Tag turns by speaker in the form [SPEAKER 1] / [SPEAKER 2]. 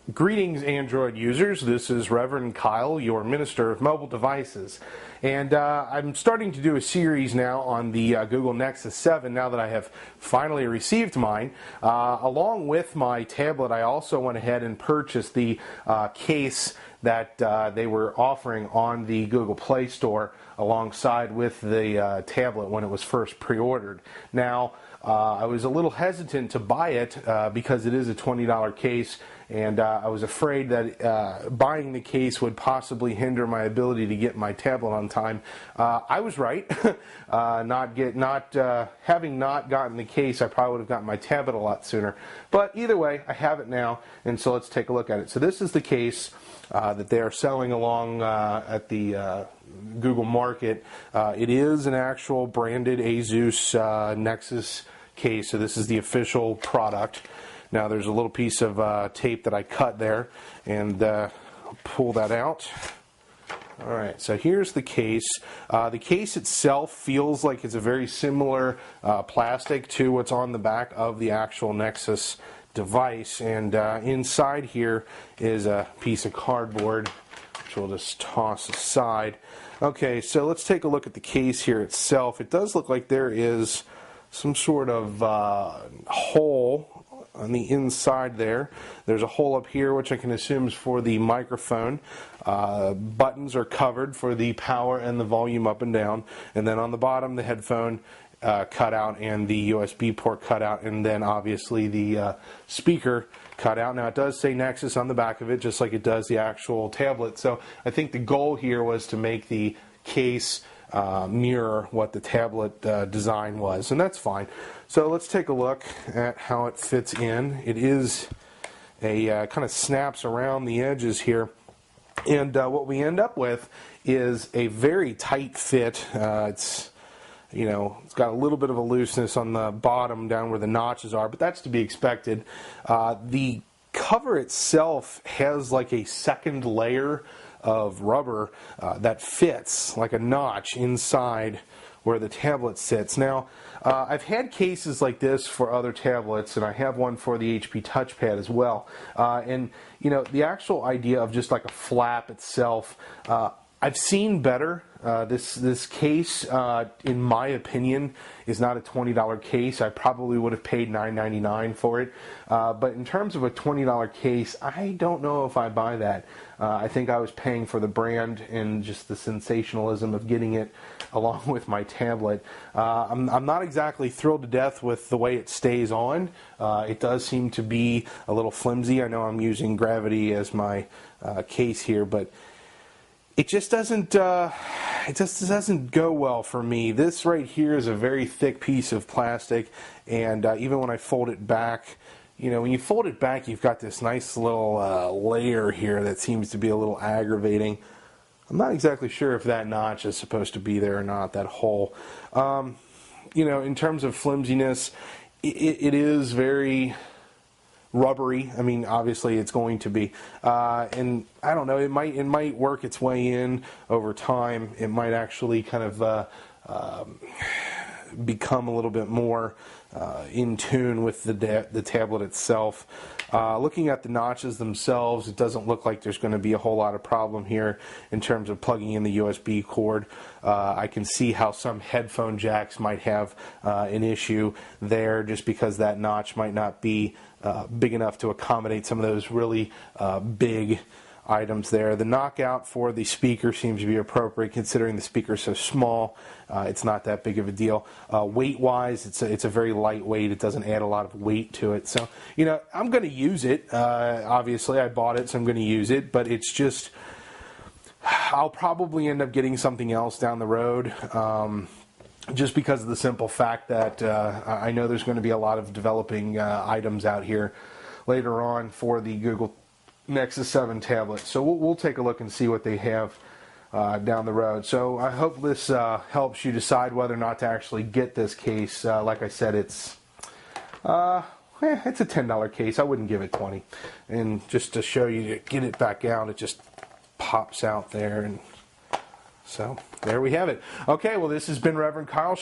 [SPEAKER 1] Greetings, Android users. This is Reverend Kyle, your Minister of Mobile Devices. And I'm starting to do a series now on the Google Nexus 7 now that I have finally received mine. Along with my tablet, I also went ahead and purchased the case that they were offering on the Google Play Store alongside with the tablet when it was first pre-ordered. Now, I was a little hesitant to buy it because it is a $20 case, and I was afraid that buying the case would possibly hinder my ability to get my tablet on time. I was right. Having not gotten the case, I probably would have gotten my tablet a lot sooner. But either way, I have it now, and so let's take a look at it. So this is the case that they are selling along at the Google Market. It is an actual branded Asus Nexus case, so this is the official product. Now there's a little piece of tape that I cut there, and I'll pull that out. Alright, so here's the case. The case itself feels like it's a very similar plastic to what's on the back of the actual Nexus device, and inside here is a piece of cardboard, which we'll just toss aside. Okay, so let's take a look at the case here itself. It does look like there is some sort of hole on the inside there. There's a hole up here, which I can assume is for the microphone. Buttons are covered for the power and the volume up and down. And then on the bottom, the headphone cutout and the USB port cutout, and then obviously the speaker cutout. Now it does say Nexus on the back of it, just like it does the actual tablet. So I think the goal here was to make the case mirror what the tablet design was, and that's fine. So let's take a look at how it fits in. It is a kind of snaps around the edges here, and what we end up with is a very tight fit. It's got a little bit of a looseness on the bottom down where the notches are, but that's to be expected. The cover itself has like a second layer of rubber that fits like a notch inside where the tablet sits. Now, I've had cases like this for other tablets, and I have one for the HP touchpad as well. And the actual idea of just like a flap itself, I've seen better. This case, in my opinion, is not a $20 case. I probably would have paid $9.99 for it. But in terms of a $20 case, I don't know if I buy that. I think I was paying for the brand and just the sensationalism of getting it along with my tablet. I'm not exactly thrilled to death with the way it stays on. It does seem to be a little flimsy. I know I'm using gravity as my case here, but it just doesn't go well for me. This right here is a very thick piece of plastic, and even when I fold it back, when you fold it back, you've got this nice little layer here that seems to be a little aggravating. I'm not exactly sure if that notch is supposed to be there or not, that hole. In terms of flimsiness, it is very rubbery. I mean, obviously it's going to be, and I don't know, it might work its way in over time. It might actually kind of become a little bit more in tune with the tablet itself. Looking at the notches themselves, it doesn't look like there's going to be a whole lot of problem here in terms of plugging in the USB cord. I can see how some headphone jacks might have an issue there, just because that notch might not be big enough to accommodate some of those really big items there. The knockout for the speaker seems to be appropriate, considering the speaker is so small. It's not that big of a deal. Weight-wise, it's a very lightweight. It doesn't add a lot of weight to it. So, I'm going to use it. Obviously, I bought it, so I'm going to use it. But it's just, I'll probably end up getting something else down the road. Just because of the simple fact that I know there's going to be a lot of developing items out here later on for the Google Nexus 7 tablet. So we'll take a look and see what they have down the road. So I hope this helps you decide whether or not to actually get this case. Like I said, it's a $10 case. I wouldn't give it $20. And just to show you, to get it back out, it just pops out there. And so there we have it. Okay, well, this has been Reverend Kyle.